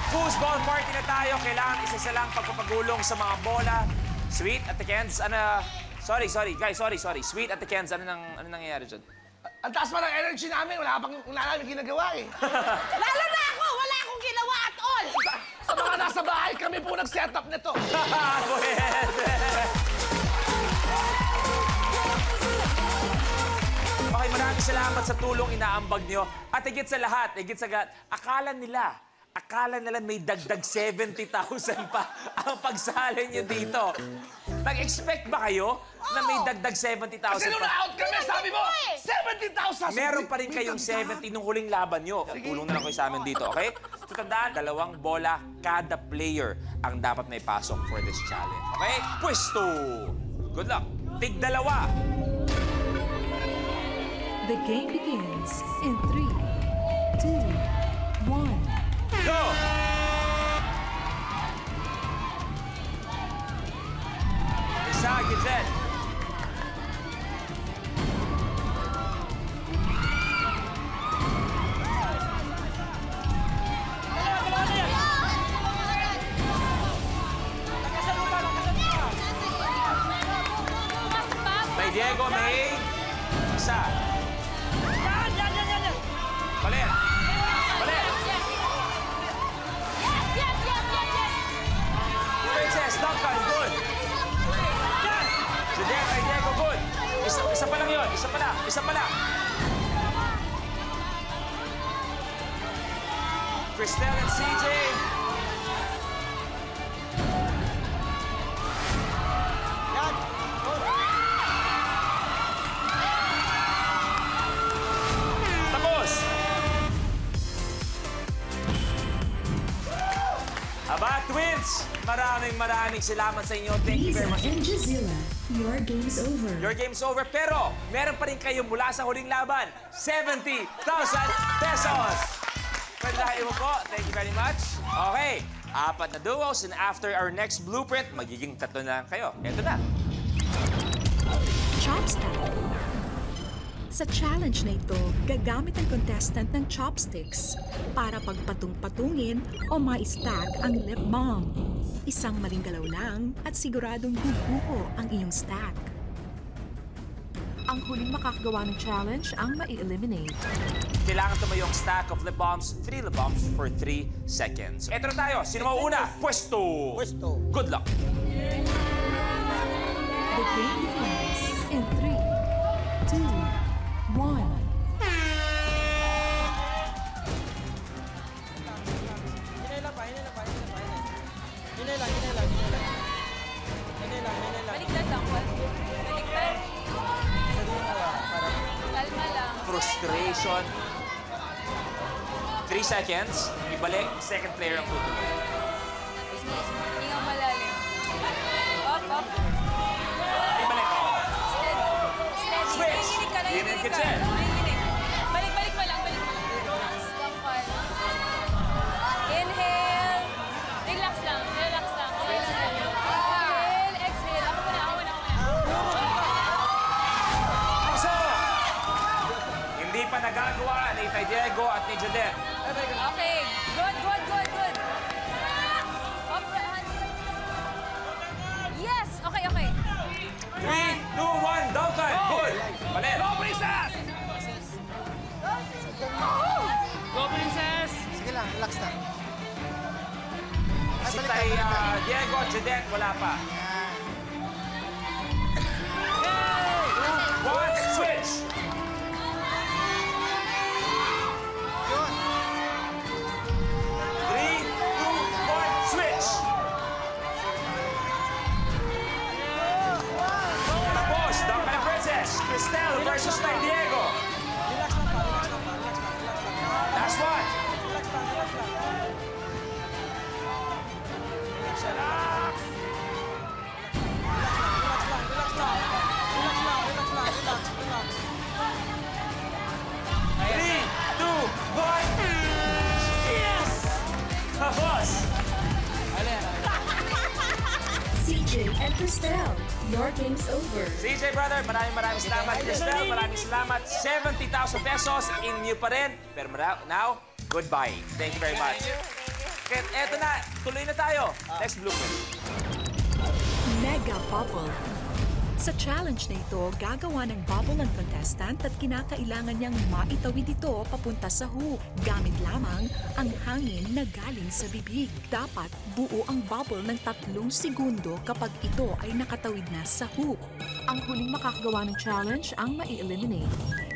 Foosball party na tayo. Kailangan isa lang pagpapagulong sa mga bola. Sweet at the Kens, Sorry, guys, sorry. Sweet at the Kens, ano nangyayari dyan? Ang taas pa ng energy namin. Wala namin ginagawa eh. Lalo na ako! Wala akong ginawa at all! Sa mga nasa bahay, kami po nag-set up nito. Okay, maraming salamat sa tulong inaambag nyo. At higit sa lahat, akala nila may dagdag 70,000 pa ang pagsali nyo dito. Nag-expect ba kayo na may dagdag 70,000 pa? Kasi nung na-out kami, sabi mo, 70,000! Meron pa rin kayong 70 nung huling laban nyo. Tulong na lang kayo sa amin dito, okay? Tutandaan, 2 bola kada player ang dapat may pasok for this challenge. Okay? Pwesto! Good luck! Tig-dalawa! The game begins in 3, 2, 1. Go! Isa, Gidget. May Diego, may isa. Baler. Princess, Duncan, good. Juliet, may Diego, good. Isa pa lang yun. Isa pa lang. Cristel and CJ. Tapos. Aba, Twins! Maraming salamat sa inyo. Thank you very much. And Jazilla, your game's over. Your game's over, pero meron pa rin kayo mula sa huling laban, 70,000 pesos! Pwede na kayo po. Thank you very much. Okay, 4 na duos, and after our next blueprint, magiging 3 na kayo. Ito na. Chopstick. Sa challenge na ito, gagamit ang contestant ng chopsticks para pagpatung-patungin o ma-stack ang lip balm. Isang maling galaw lang at siguradong bubuo ang iyong stack. Ang huling makakagawa ng challenge ang mai-eliminate. Kailangan tumayo ang stack of lip balms, 3 lip balms for 3 seconds. Ito na tayo. Sino mauuna? Pwesto! Good luck! The game begins in 3, 2, 1. Baliktad lang, Juan. Baliktad. Kalma lang. Frustration. 3 seconds. Ibalik. Second player ang tutuloy. Hinga malalim. Up. Ibalik. Steady. Switch. Nanginginig ka. Nanginginig ka dyan. Nanginginig. Balik mo lang. Relax lang, Juan. Inhale. Relax lang. Inhale. Exhale. Ako muna. So, hindi pa nagagawa ni Tay Diego at ni Judet. Okay. Good. Yes. Okay. 3, 2, 1, Duncan! Good! Baler! Go, Princess! Go, Princess! Sige lang, relax na. Si Tay Diego, Judet, wala pa. 2, 1, switch! Yun. 3, 2, 1, switch! Tapos, Duncan and Princess, Cristel versus Tay Diego. Last one. Three, 2, 1. Yes! Tapos. CJ and Cristel, your game's over. CJ, brother, maraming salamat. Cristel, maraming salamat. 70,000 pesos, inyo pa rin. Pero now, goodbye. Thank you very much. Kaya eto na, tuloy na tayo. Next blueprint. Mega Bubble. Sa challenge na ito, gagawa ng bubble ang contestant at kinakailangan niyang maitawid ito papunta sa hoop. Gamit lamang ang hangin na galing sa bibig. Dapat buo ang bubble ng 3 segundo kapag ito ay nakatawid na sa hoop. Ang huling makakagawa ng challenge ang mai-eliminate.